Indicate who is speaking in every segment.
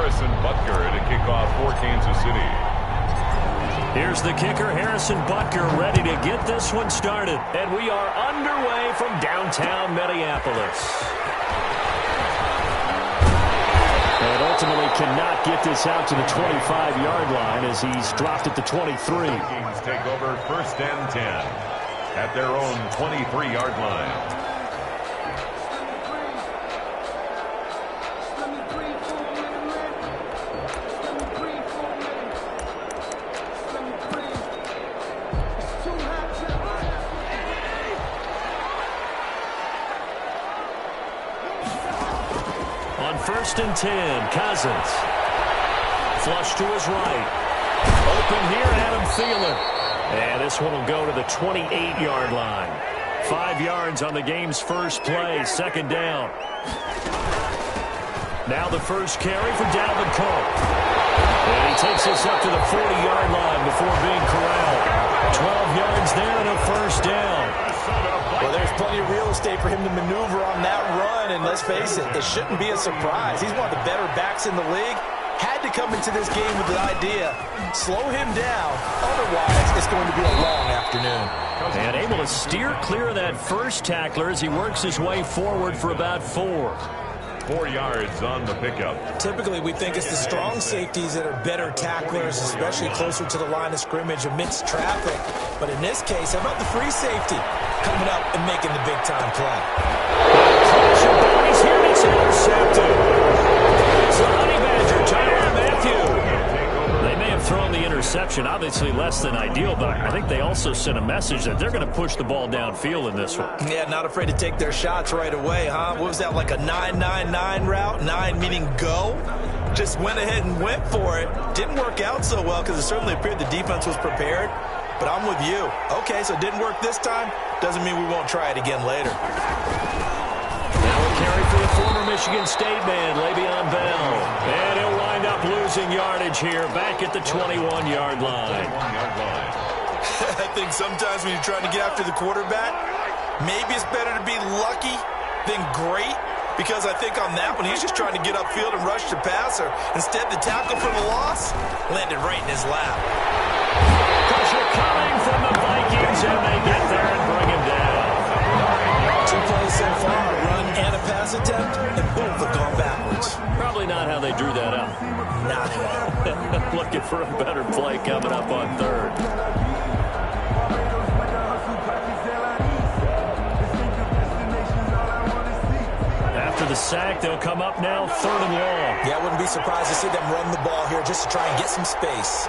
Speaker 1: Harrison Butker to kick off for Kansas City.
Speaker 2: Here's the kicker, Harrison Butker, ready to get this one started. And we are underway from downtown Minneapolis. And ultimately cannot get this out to the 25-yard line as he's dropped at the 23.
Speaker 1: Vikings take over 1st and 10 at their own 23-yard line.
Speaker 2: On 1st and 10, Cousins. Flush to his right. Open here, Adam Thielen. And this one will go to the 28-yard line. 5 yards on the game's first play, 2nd down. Now the first carry for Dalvin Cook. And he takes us up to the 40-yard line before being corralled. 12 yards there and a 1st down.
Speaker 3: Well, there's plenty of real estate for him to maneuver on that run, and let's face it, it shouldn't be a surprise. He's one of the better backs in the league. Had to come into this game with the idea, slow him down, otherwise it's going to be a long afternoon.
Speaker 2: And able to steer clear of that first tackler as he works his way forward for about 4.
Speaker 1: 4 yards on the pickup.
Speaker 3: Typically, we think it's the strong safeties that are better tacklers, especially closer to the line of scrimmage amidst traffic. But in this case, how about the free safety coming up and making the big-time play?
Speaker 2: He's here, it's intercepted. It's the Honey Badger, Tyrann Mathieu. They may have thrown the interception, obviously less than ideal, but I think they also sent a message that they're going to push the ball downfield in this one.
Speaker 3: Yeah, not afraid to take their shots right away, huh? What was that, like a 9-9-9 route? 9 meaning go? Just went ahead and went for it. Didn't work out so well because it certainly appeared the defense was prepared. But I'm with you. Okay, so it didn't work this time. Doesn't mean we won't try it again later.
Speaker 2: Now a carry for the former Michigan State man, Le'Veon Bell. And he'll wind up losing yardage here, back at the 21-yard line.
Speaker 3: I think sometimes when you're trying to get after the quarterback, maybe it's better to be lucky than great. Because I think on that one, he's just trying to get upfield and rush the passer. Instead, the tackle for the loss landed right in his lap.
Speaker 2: Pressure coming from the Vikings, and they get there and bring him down.
Speaker 3: 2 plays so far, a run and a pass attempt, and both have gone backwards.
Speaker 2: Probably not how they drew that up.
Speaker 3: Not at all.
Speaker 2: Looking for a better play coming up on 3rd. After the sack, they'll come up now 3rd and long.
Speaker 3: Yeah, I wouldn't be surprised to see them run the ball here just to try and get some space.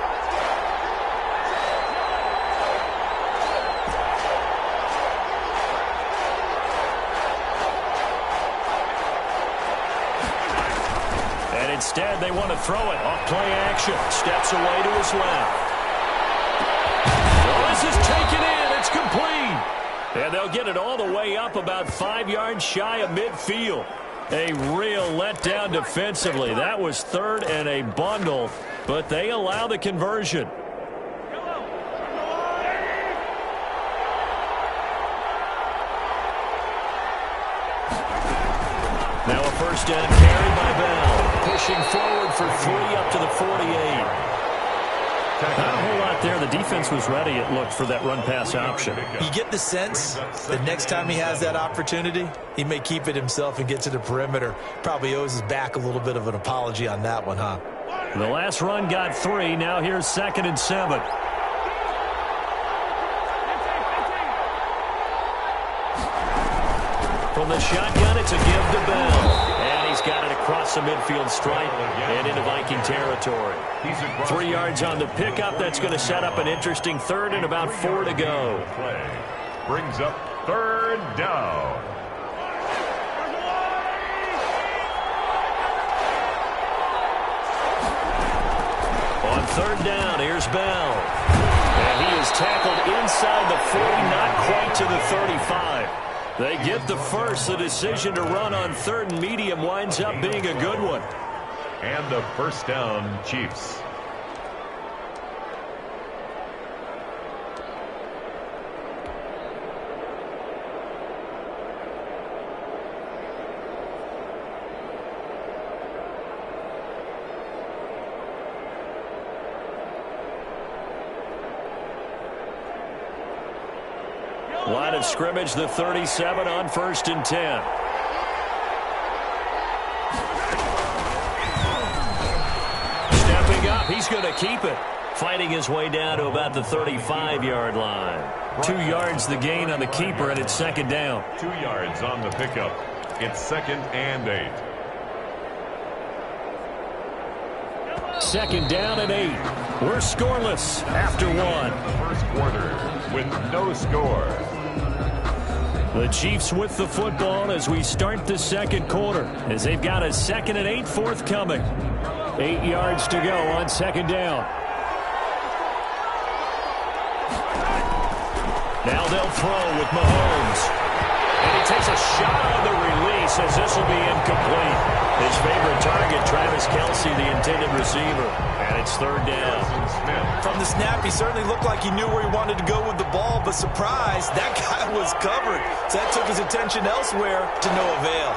Speaker 2: And instead, they want to throw it off play action. Steps away to his left. Well, this is taken in. It's complete. And they'll get it all the way up about 5 yards shy of midfield. A real letdown defensively. That was 3rd and a bundle, but they allow the conversion. Now a 1st down carry by Bell. Pushing forward for 3 up to the 48. Not a whole lot there. The defense was ready, it looked, for that run-pass option.
Speaker 3: You get the sense that next time he has that opportunity, he may keep it himself and get to the perimeter. Probably owes his back a little bit of an apology on that one, huh?
Speaker 2: The last run got 3. Now here's 2nd and 7. From the shotgun, it's a give to Bell. And he's got it across the midfield stripe and into Viking territory. 3 yards on the pickup. That's going to set up an interesting 3rd and about 4 to go.
Speaker 1: Brings up 3rd down.
Speaker 2: On 3rd down, here's Bell. And he is tackled inside the 40, not quite to the 35. They get the first. The decision to run on 3rd and medium winds up being a good one.
Speaker 1: And the 1st down, Chiefs.
Speaker 2: Line of scrimmage, the 37 on 1st and 10. Stepping up, he's going to keep it. Fighting his way down to about the 35-yard line. 2 yards the gain on the keeper, and it's 2nd down.
Speaker 1: 2 yards on the pickup. It's 2nd and 8.
Speaker 2: 2nd down and 8. We're scoreless after 1.
Speaker 1: First quarter with no score.
Speaker 2: The Chiefs with the football as we start the 2nd quarter, as they've got a 2nd and 8 forthcoming. 8 yards to go on 2nd down. Now they'll throw with Mahomes. And he takes a shot on the release as this will be incomplete. His favorite target, Travis Kelce, the intended receiver. And it's 3rd down.
Speaker 3: From the snap, he certainly looked like he knew where he wanted to go with the ball, but surprise, that guy was covered. So that took his attention elsewhere to no avail.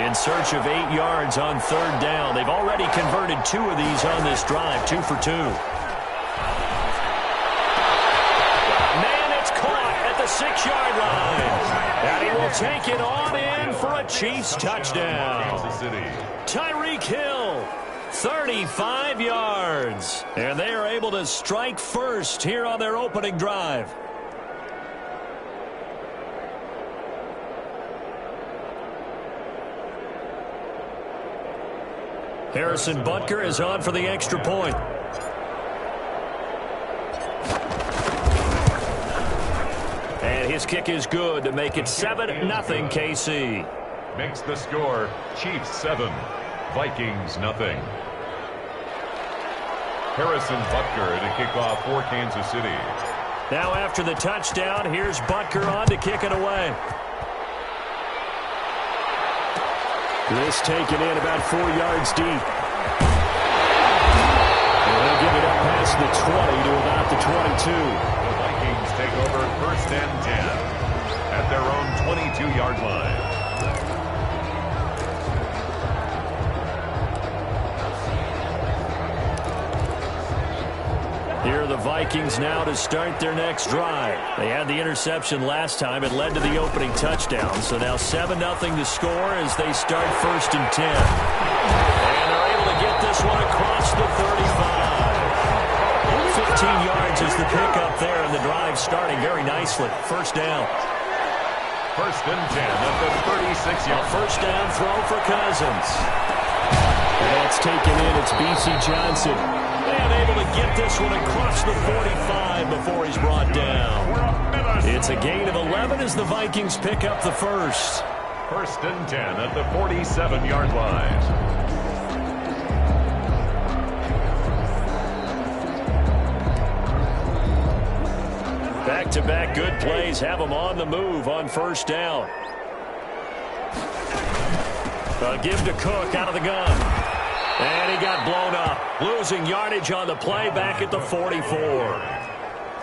Speaker 2: In search of 8 yards on 3rd down. They've already converted 2 of these on this drive, 2 for 2. Man, it's caught at the 6-yard line. And he will take it on in for a Chiefs touchdown. Tyreek Hill, 35 yards. And they are able to strike first here on their opening drive. Harrison Butker is on for the extra point. And his kick is good to make it 7-0 KC.
Speaker 1: Makes the score Chiefs 7, Vikings nothing. Harrison Butker to kick off for Kansas City.
Speaker 2: Now after the touchdown, here's Butker on to kick it away. This taken in about 4 yards deep. And they'll give it up past the 20 to about the 22.
Speaker 1: The Vikings take over 1st and 10 at their own 22-yard line.
Speaker 2: Here are the Vikings now to start their next drive. They had the interception last time. It led to the opening touchdown. So now 7-0 to score as they start 1st and 10. And they're able to get this one across the 35. 15 yards is the pickup there, and the drive starting very nicely. 1st down.
Speaker 1: 1st and 10 at the 36-yard.
Speaker 2: 1st down throw for Cousins. And that's taken in. It's B.C. Johnson. And able to get this one across the 45 before he's brought down. It's a gain of 11 as the Vikings pick up the first.
Speaker 1: 1st and 10 at the 47-yard line.
Speaker 2: Back-to-back good plays have them on the move on 1st down. A give to Cook out of the gun. And he got blown up. Losing yardage on the play back at the 44.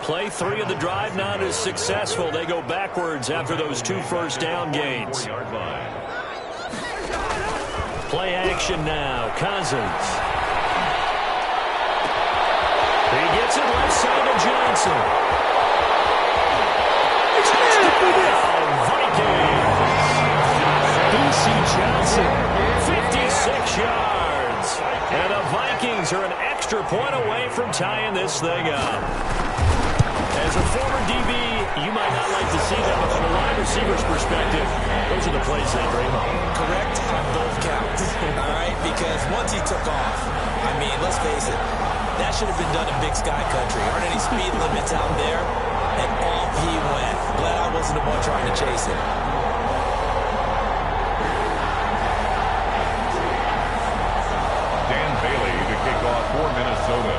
Speaker 2: Play 3 of the drive not as successful. They go backwards after those 2 first down gains. Play action now. Cousins. He gets it left side to Johnson. Vikings. B.C. Johnson. 56 yards. And the Vikings are an extra point away from tying this thing up. As a former DB, you might not like to see that, but from a wide receiver's perspective, those are the plays they dream of.
Speaker 3: Correct on both counts, all right? Because once he took off, I mean, let's face it, that should have been done in Big Sky Country. Aren't any speed limits out there? And off he went. Glad I wasn't the one trying to chase him.
Speaker 1: For Minnesota.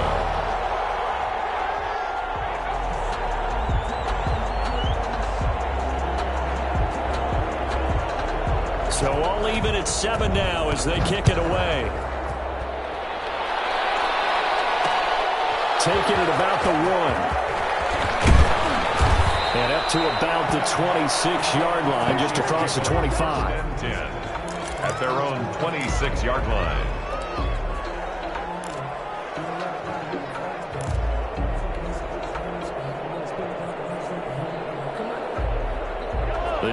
Speaker 2: So all even at 7 now as they kick it away. Taking it about the 1. And up to about the 26-yard line, just across the 25.
Speaker 1: 10 at their own 26-yard line.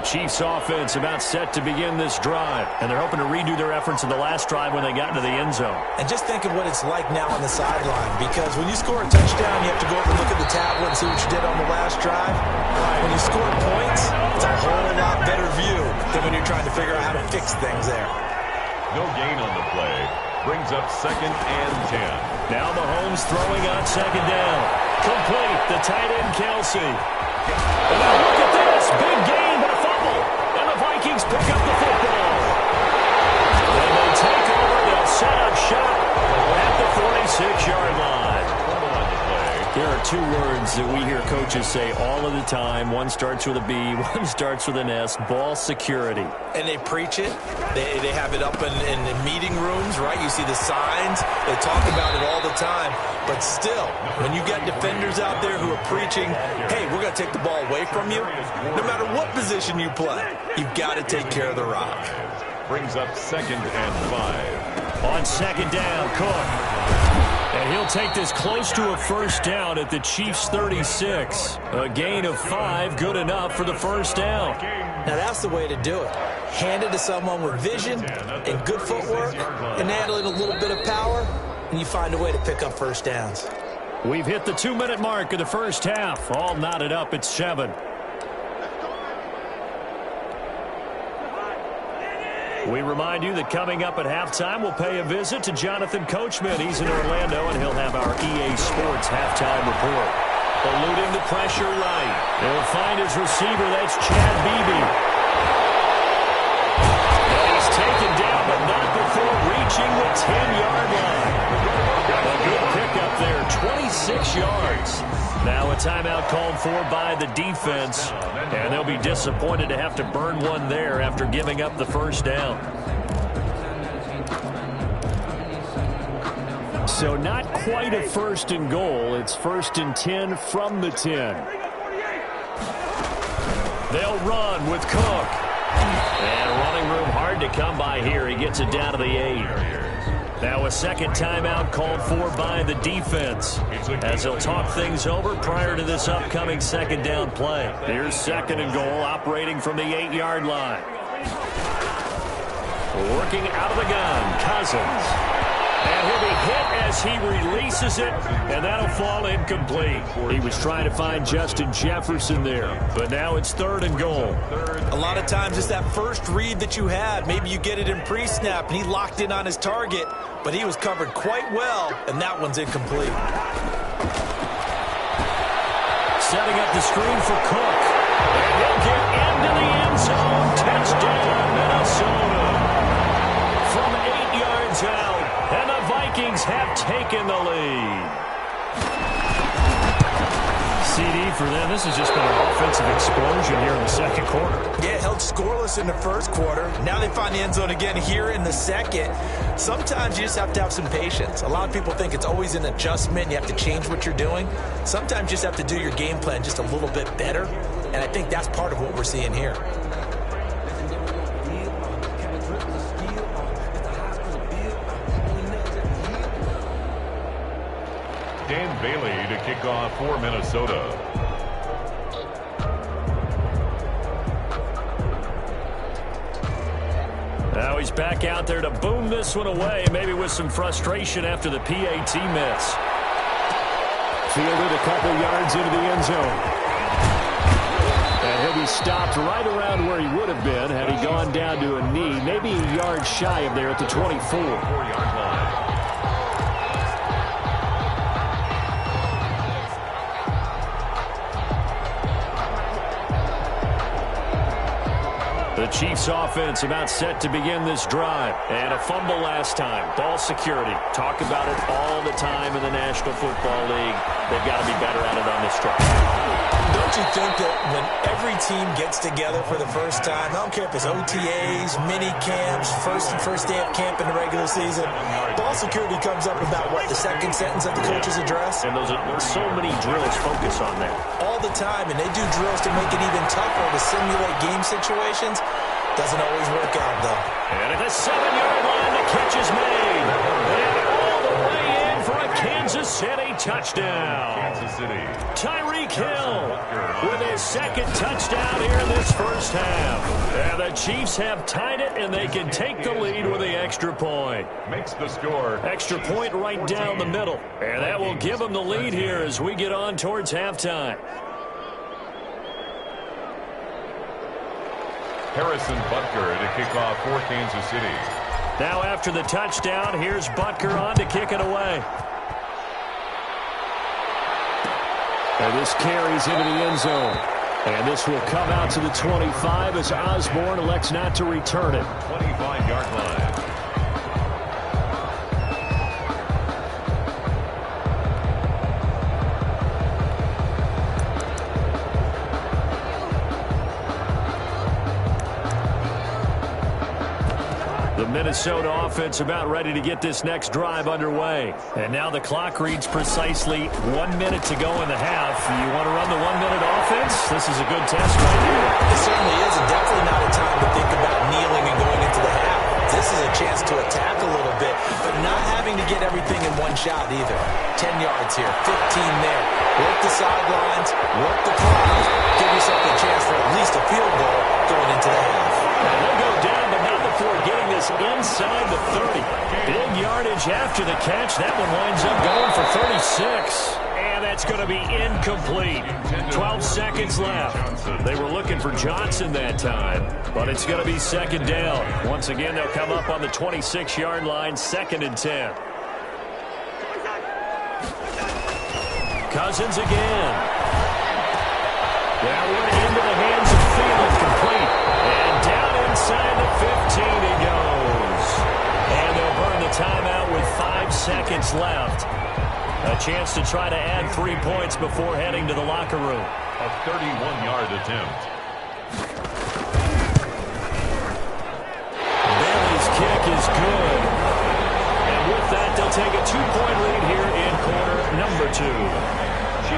Speaker 2: The Chiefs offense about set to begin this drive, and they're hoping to redo their efforts in the last drive when they got into the end zone.
Speaker 3: And just think of what it's like now on the sideline, because when you score a touchdown, you have to go over and look at the tablet and see what you did on the last drive. When you score points, it's a whole lot better view than when you're trying to figure out how to fix things there.
Speaker 1: No gain on the play. Brings up 2nd and 10.
Speaker 2: Now Mahomes throwing on 2nd down. Complete. The tight end, Kelsey. And now look at this. Big gain, but a fumble. And the Vikings pick up the football. When they take over, they'll set up shop at the 46-yard line. There are 2 words that we hear coaches say all of the time. One starts with a B, one starts with an S. Ball security.
Speaker 3: And they preach it. They have it up in meeting rooms, right? You see the signs. They talk about it all the time. But still, when you got defenders out there who are preaching, hey, we're going to take the ball away from you, no matter what position you play, you've got to take care of the rock.
Speaker 1: Brings up 2nd and 5.
Speaker 2: On 2nd down, Cook. And he'll take this close to a first down at the Chiefs' 36. A gain of 5, good enough for the first down.
Speaker 3: Now that's the way to do it. Hand it to someone with vision and good footwork, and add a little bit of power, and you find a way to pick up first downs.
Speaker 2: We've hit the 2-minute mark of the first half. All knotted up at 7. We remind you that coming up at halftime, we'll pay a visit to Jonathan Coachman. He's in Orlando, and he'll have our EA Sports halftime report. Eluding the pressure right. He'll find his receiver. That's Chad Beebe. And he's taken down, but not before reaching the 10-yard line. A good pickup there, 26 yards. Now a timeout called for by the defense, and they'll be disappointed to have to burn one there after giving up the first down. So not quite a 1st and goal. It's 1st and 10 from the 10. They'll run with Cook. And running room hard to come by here. He gets it down to the 8. Now a second timeout called for by the defense as they'll talk things over prior to this upcoming 2nd down play. Here's 2nd and goal, operating from the 8-yard line. Working out of the gun, Cousins. And he'll be hit as he releases it, and that'll fall incomplete. He was trying to find Justin Jefferson there, but now it's 3rd and goal.
Speaker 3: A lot of times it's that first read that you had. Maybe you get it in pre-snap, and he locked in on his target, but he was covered quite well, and that one's incomplete.
Speaker 2: Setting up the screen for Cook. And he'll get into the end zone. Touchdown, Minnesota. From 8 yards out. And the Vikings have taken the lead. CD for them. This has just been an offensive explosion here in the 2nd quarter.
Speaker 3: Yeah, held scoreless in the 1st quarter. Now they find the end zone again here in the 2nd. Sometimes you just have to have some patience. A lot of people think it's always an adjustment. You have to change what you're doing. Sometimes you just have to do your game plan just a little bit better. And I think that's part of what we're seeing here.
Speaker 1: Dan Bailey to kick off for Minnesota.
Speaker 2: Now he's back out there to boom this one away, maybe with some frustration after the PAT miss. Fielded a couple yards into the end zone. And he'll be stopped right around where he would have been had he gone down to a knee, maybe a yard shy of there at the 24.
Speaker 1: 4-yard line.
Speaker 2: The Chiefs offense about set to begin this drive. And a fumble last time. Ball security. Talk about it all the time in the National Football League. They've got to be better at it on this drive.
Speaker 3: Don't you think that when every team gets together for the first time, I don't care if it's OTAs, mini camps, first day of camp in the regular season, ball security comes up about, what, the 2nd sentence of the coach's address?
Speaker 2: And those are so many drills focus on that.
Speaker 3: All the time, and they do drills to make it even tougher to simulate game situations. Doesn't always work out, though.
Speaker 2: And at the 7-yard line, the catch is made. And all the way in for a Kansas City touchdown.
Speaker 1: Kansas City.
Speaker 2: Tyreek Hill with his second touchdown here in this first half. And the Chiefs have tied it, and they can take the lead with the extra point.
Speaker 1: Makes the score.
Speaker 2: Extra point right down the middle. And that will give them the lead here as we get on towards halftime.
Speaker 1: Harrison Butker to kick off for Kansas City.
Speaker 2: Now after the touchdown, here's Butker on to kick it away. And this carries into the end zone. And this will come out to the 25 as Osborne elects not to return it.
Speaker 1: 25-yard line.
Speaker 2: The Minnesota offense about ready to get this next drive underway. And now the clock reads precisely 1 minute to go in the half. You want to run the 1 minute offense? This is a good test right here.
Speaker 3: It certainly is, and definitely not a time to think about kneeling and going into the half. This is a chance to attack a little bit, but not having to get everything in one shot either. 10 yards here, 15 there. Work the sidelines, work the clock, give yourself a chance for at least a field goal going into the half.
Speaker 2: And they'll go down, but not before getting this inside the 30. Big yardage after the catch. That one winds up going for 36. And that's going to be incomplete. 12 seconds left. They were looking for Johnson that time, but it's going to be second down. Once again, they'll come up on the 26-yard line, 2nd and 10. Cousins again. That one into the hands of Thielen, complete. And down inside the 15 he goes. And they'll burn the timeout with 5 seconds left. A chance to try to add 3 points before heading to the locker room.
Speaker 1: A 31-yard attempt.
Speaker 2: Bailey's kick is good. And with that, they'll take a 2-point lead here in quarter number 2.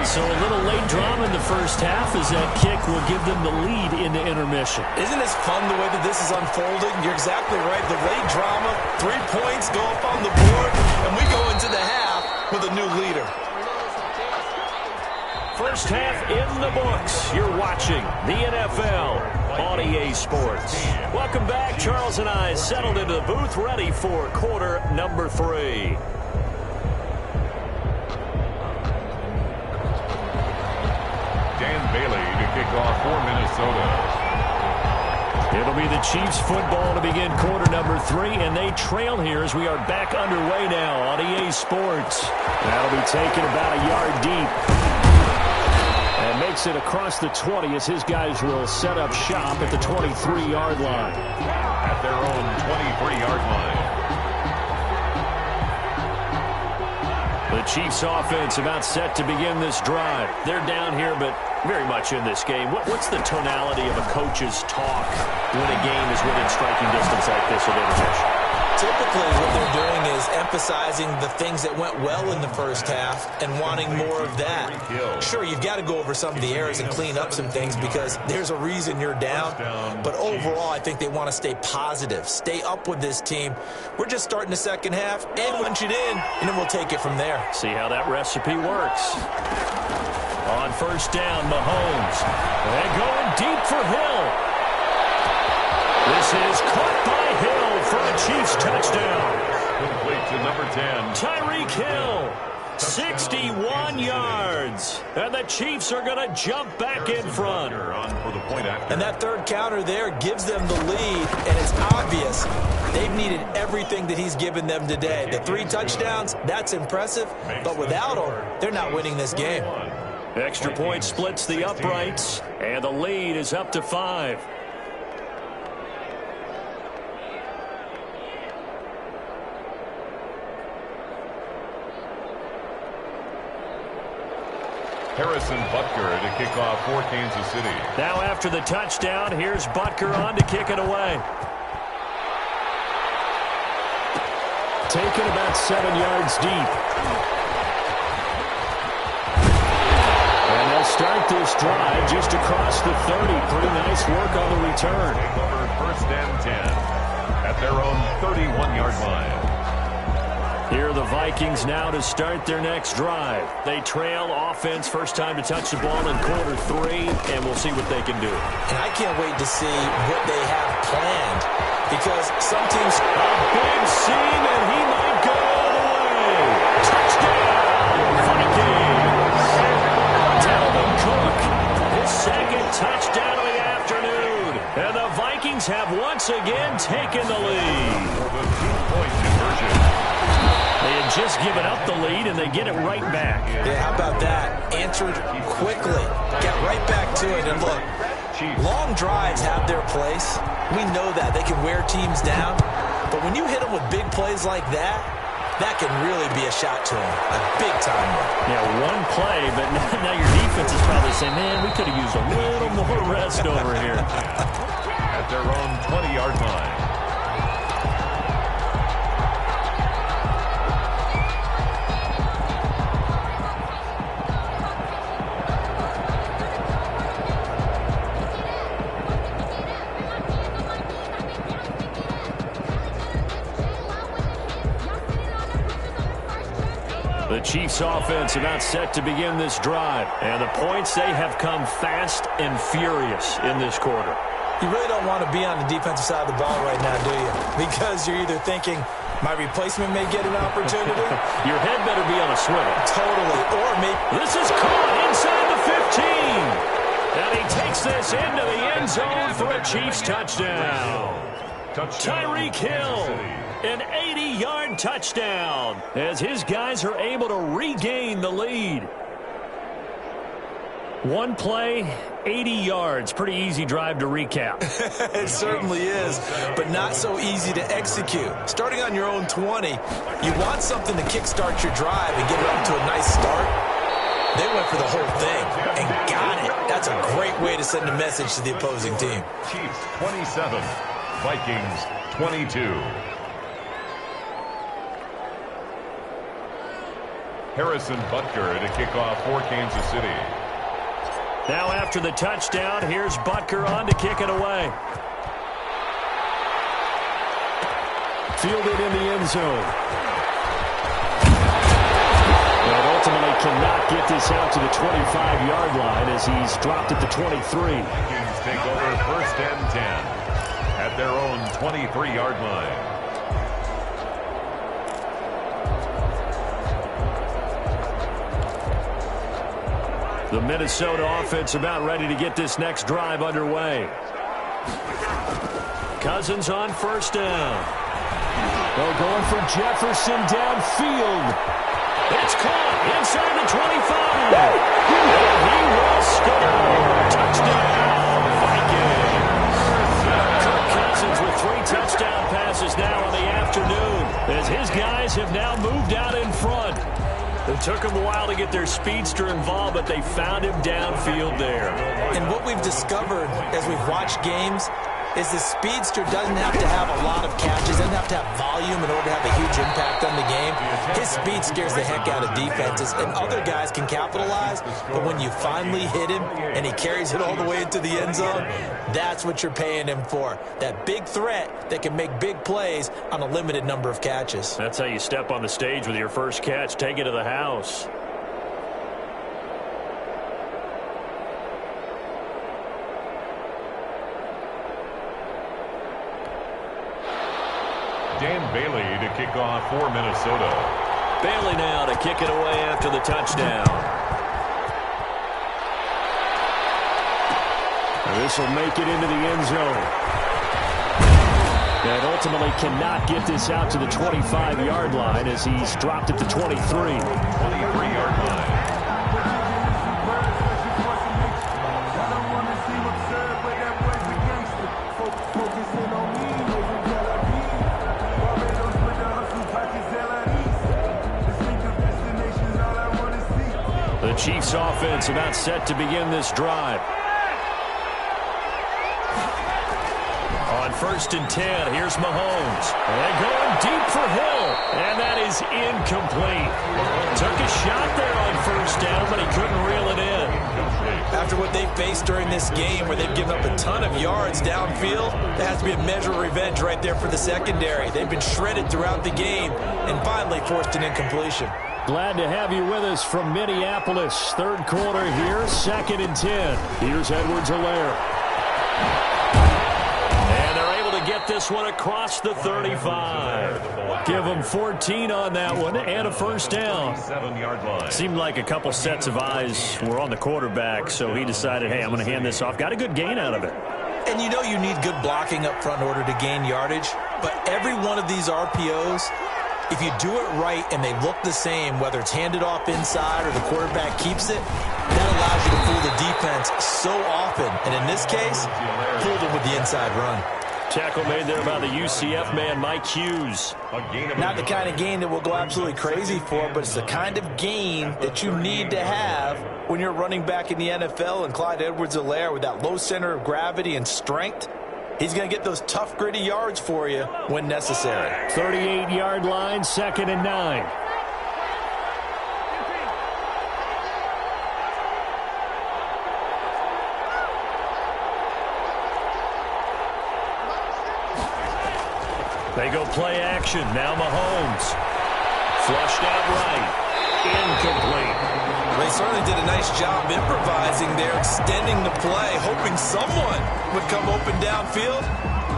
Speaker 2: So a little late drama in the first half as that kick will give them the lead into intermission.
Speaker 3: Isn't this fun the way that this is unfolding? You're exactly right. The late drama, 3 points go up on the board, and we go into the half with a new leader.
Speaker 2: First half in the books. You're watching the NFL on EA Sports. Welcome back. Charles and I settled into the booth ready for quarter number 3.
Speaker 1: Bailey to kick off for Minnesota.
Speaker 2: It'll be the Chiefs football to begin quarter number 3, and they trail here as we are back underway now on EA Sports. That'll be taken about a yard deep. And makes it across the 20 as his guys will set up shop at the 23-yard line.
Speaker 1: At their own 23-yard line.
Speaker 2: The Chiefs offense about set to begin this drive. They're down here, but very much in this game. What's the tonality of a coach's talk when a game is within striking distance like this at intermission?
Speaker 3: Typically what they're doing is emphasizing the things that went well in the first half and wanting more of that. Sure, you've got to go over some of the errors and clean up some things because there's a reason you're down. But overall, I think they want to stay positive, stay up with this team. We're just starting the second half and punch it in, and then we'll take it from there.
Speaker 2: See how that recipe works. On first down, Mahomes. And going deep for Hill. This is caught by Hill for a Chiefs touchdown.
Speaker 1: Complete to number 10.
Speaker 2: Tyreek Hill, 61 yards. And the Chiefs are going to jump back in front.
Speaker 3: And that third counter there gives them the lead, and it's obvious they've needed everything that he's given them today. The 3 touchdowns, that's impressive, but without him, they're not winning this game.
Speaker 2: Extra point splits the uprights, and the lead is up to 5.
Speaker 1: Harrison Butker to kick off for Kansas City.
Speaker 2: Now after the touchdown, here's Butker on to kick it away. Taken about 7 yards deep. And they'll start this drive just across the 30. Pretty nice work on the return.
Speaker 1: Take over first and 10 at their own 31-yard line.
Speaker 2: Here are the Vikings now to start their next drive. They trail offense, first time to touch the ball in quarter 3, and we'll see what they can do.
Speaker 3: And I can't wait to see what they have planned, because some teams...
Speaker 2: A big seam, and he might go all the way. Touchdown, Vikings! Dalvin Cook, his second touchdown of the afternoon. And the Vikings have once again taken the lead.
Speaker 1: The two-point conversion.
Speaker 2: They had just given up the lead, and they get it right back.
Speaker 3: Yeah, how about that? Answered quickly. Got right back to it. And look, long drives have their place. We know that. They can wear teams down. But when you hit them with big plays like that, that can really be a shot to them. A big-time one.
Speaker 2: Yeah, one play, but now your defense is probably saying, man, we could have used a little more rest over here.
Speaker 1: At their own 20-yard line.
Speaker 2: The Chiefs offense about set to begin this drive. And the points, they have come fast and furious in this quarter.
Speaker 3: You really don't want to be on the defensive side of the ball right now, do you? Because you're either thinking, my replacement may get an opportunity.
Speaker 2: Your head better be on a swivel.
Speaker 3: Totally. Or maybe...
Speaker 2: This is caught inside the 15. And he takes this into the end zone for a Chiefs touchdown. Tyreek Hill, an 80-yard touchdown, as his guys are able to regain the lead. One play, 80 yards. Pretty easy drive to recap.
Speaker 3: It certainly is, but not so easy to execute. Starting on your own 20, you want something to kickstart your drive and get it off to a nice start. They went for the whole thing and got it. That's a great way to send a message to the opposing team.
Speaker 1: Chiefs 27, Vikings 22. Harrison Butker to kick off for Kansas City.
Speaker 2: Now after the touchdown, here's Butker on to kick it away. Fielded in the end zone. But ultimately cannot get this out to the 25-yard line as he's dropped at the 23.
Speaker 1: Vikings take over first and 10 at their own 23-yard line.
Speaker 2: The Minnesota offense about ready to get this next drive underway. Cousins on first down. They're going for Jefferson downfield. It's caught inside the 25. And he will score. Touchdown, Vikings. Kirk Cousins with 3 touchdown passes now in the afternoon, as his guys have now moved out in front. It took them a while to get their speedster involved, but they found him downfield there.
Speaker 3: And what we've discovered as we've watched games is the speedster doesn't have to have a lot of catches, doesn't have to have volume in order to have a huge impact on the game. His speed scares the heck out of defenses, and other guys can capitalize, but when you finally hit him and he carries it all the way into the end zone, that's what you're paying him for. That big threat that can make big plays on a limited number of catches.
Speaker 2: That's how you step on the stage with your first catch. Take it to the house.
Speaker 1: Dan Bailey to kick off for Minnesota.
Speaker 2: Bailey now to kick it away after the touchdown. This will make it into the end zone. And ultimately cannot get this out to the 25-yard line as he's dropped at the 23.
Speaker 1: 23-yard line.
Speaker 2: The Chiefs offense about set to begin this drive. On first and 10, here's Mahomes. And going deep for Hill. And that is incomplete. Took a shot there on first down, but he couldn't reel it in.
Speaker 3: After what they faced during this game where they've given up a ton of yards downfield, there has to be a measure of revenge right there for the secondary. They've been shredded throughout the game and finally forced an incompletion.
Speaker 2: Glad to have you with us from Minneapolis. Third quarter here, 2nd and 10. Here's Edwards-Helaire. And they're able to get this one across the 35. Give them 14 on that one and a first down. Seemed like a couple sets of eyes were on the quarterback, so he decided, hey, I'm going to hand this off. Got a good gain out of it.
Speaker 3: And you know you need good blocking up front in order to gain yardage, but every one of these RPOs, if you do it right and they look the same, whether it's handed off inside or the quarterback keeps it, that allows you to fool the defense so often. And in this case, fooled them with the inside run.
Speaker 2: Tackle made there by the UCF man, Mike Hughes.
Speaker 3: Not the kind of gain that we'll go absolutely crazy for, but it's the kind of gain that you need to have when you're running back in the NFL. And Clyde Edwards-Helaire, with that low center of gravity and strength, he's going to get those tough, gritty yards for you when necessary.
Speaker 2: 38-yard line, 2nd and 9. They go play action. Now Mahomes. Flushed out right. Incomplete.
Speaker 3: They certainly did a nice job improvising there, extending the play, hoping someone would come open downfield,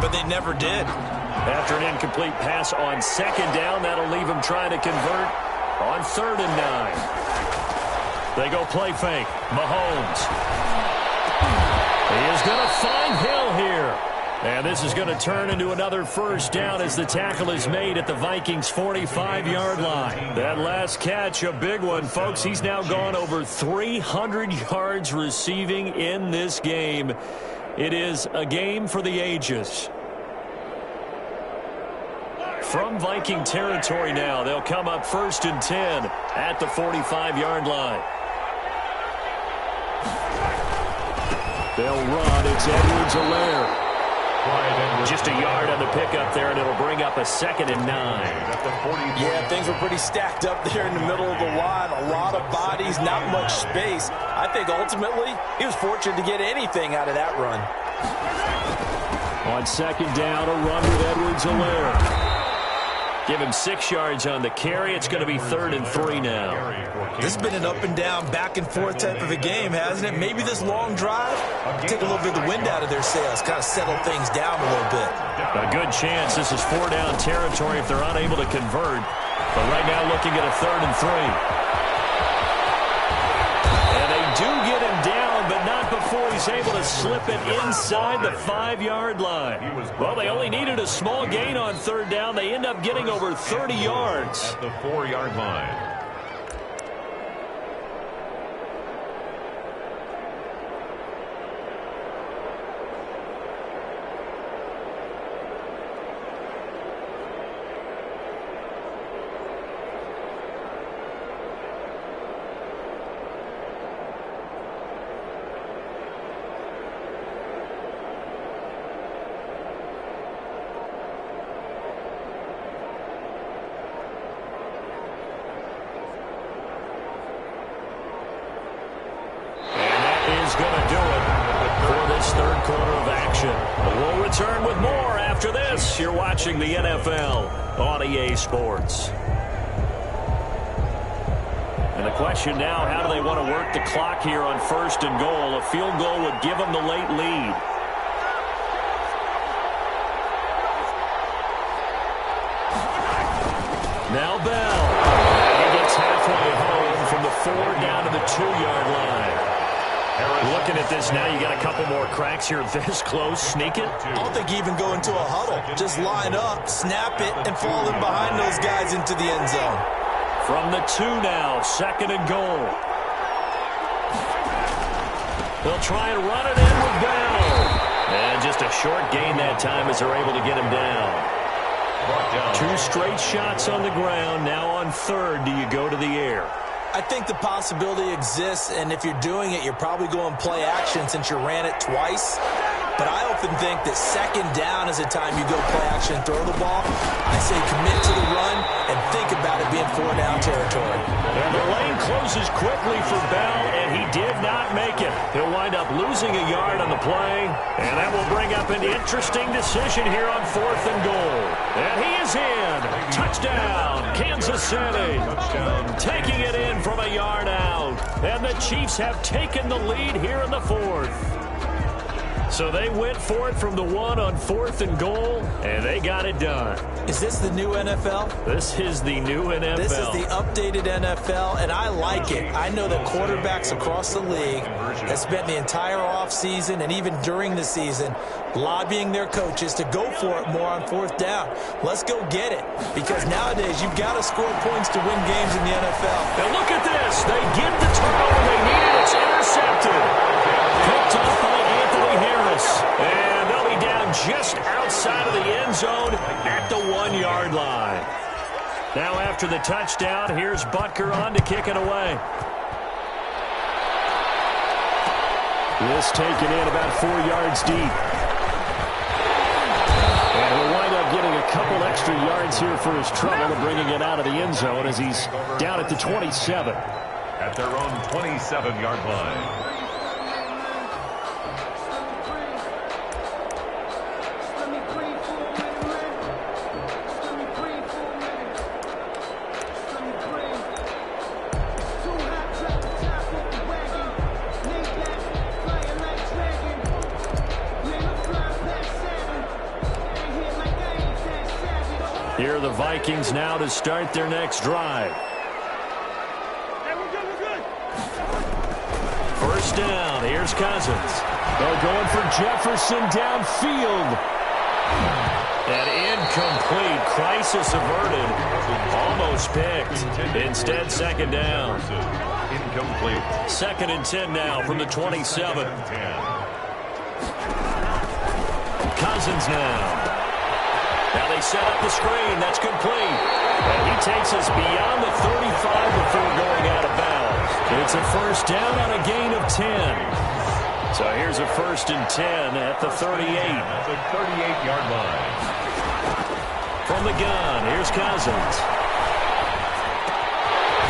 Speaker 3: but they never did.
Speaker 2: After an incomplete pass on 2nd down, that'll leave him trying to convert on 3rd and 9. They go play fake. Mahomes. He is going to find Hill here. And this is going to turn into another first down as the tackle is made at the Vikings' 45-yard line. That last catch, a big one, folks. He's now gone over 300 yards receiving in this game. It is a game for the ages. From Viking territory now, they'll come up 1st and 10 at the 45-yard line. They'll run. It's Edwards-Helaire. Just a yard on the pickup there, and it'll bring up a 2nd and 9.
Speaker 3: Yeah, things were pretty stacked up there in the middle of the line. A lot of bodies, not much space. I think ultimately he was fortunate to get anything out of that run.
Speaker 2: On 2nd down, a run with Edwards-Helaire. Give him 6 yards on the carry. It's going to be 3rd and 3 now.
Speaker 3: This has been an up-and-down, back-and-forth type of a game, hasn't it? Maybe this long drive take a little bit of the wind out of their sails, kind of settle things down a little bit.
Speaker 2: A good chance. This is 4-down territory if they're unable to convert. But right now looking at a 3rd and 3. And they do get him down, but not before he's able to slip it inside the 5-yard line. Well, they only needed a small gain on 3rd down. They end up getting over 30 yards.
Speaker 1: At the 4-yard line.
Speaker 2: Going to do it for this 3rd quarter of action. We'll return with more after this. You're watching the NFL on EA Sports. And the question now, how do they want to work the clock here on 1st and goal? A field goal would give them the late lead. Now Bell. He gets halfway home from the 4 down to the 2-yard line. Looking at this now, you got a couple more cracks here this close. Sneak it.
Speaker 3: I don't think you even go into a huddle. Just line up, snap it, and fall in behind those guys into the end zone.
Speaker 2: From the 2 now, 2nd and goal. They'll try and run it in with Bell. And just a short gain that time as they're able to get him down. 2 straight shots on the ground. Now on 3rd, do you go to the air?
Speaker 3: I think the possibility exists, and if you're doing it, you're probably going play action since you ran it twice. But I often think that 2nd down is the time you go play action and throw the ball. I say commit to the run and think about it being 4-down territory.
Speaker 2: And the lane closes quickly for Bell, and he did not make take it. He'll wind up losing a yard on the play, and that will bring up an interesting decision here on 4th and goal. And he is in. Touchdown, Kansas City. Taking it in from a yard out. And the Chiefs have taken the lead here in the 4th. So they went for it from the 1 on 4th and goal, and they got it done.
Speaker 3: Is this the new NFL?
Speaker 2: This is the new NFL.
Speaker 3: This is the updated NFL, and I like it. I know that quarterbacks across the league have spent the entire offseason and even during the season lobbying their coaches to go for it more on 4th down. Let's go get it, because nowadays you've got to score points to win games in the NFL.
Speaker 2: And look at this. They get the turnover they needed. It's intercepted. Picked up by Anthony Harris. And they'll be down just outside of the end zone at the 1-yard line. Now after the touchdown, here's Butker on to kick it away. This taken in about 4 yards deep. And he'll wind up getting a couple extra yards here for his trouble and bringing it out of the end zone as he's down at the 27.
Speaker 1: At their own 27-yard line.
Speaker 2: Here are the Vikings now to start their next drive. First down. Here's Cousins. They're going for Jefferson downfield. And incomplete. Crisis averted. Almost picked. Instead, second down.
Speaker 1: Incomplete.
Speaker 2: 2nd and 10 now from the 27. Cousins now. Now they set up the screen. That's complete. And he takes us beyond the 35 before going out of bounds. It's a first down on a gain of 10. So here's a 1st and 10 at the 38.
Speaker 1: The 38-yard line.
Speaker 2: From the gun, here's Cousins.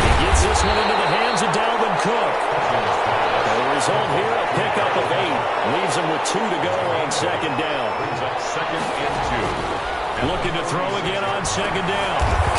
Speaker 2: He gets this one into the hands of Dalvin Cook. And the result here, a pickup of 8. Leaves him with 2 to go on second down.
Speaker 1: Brings up 2nd and 2.
Speaker 2: Looking to throw again on second down.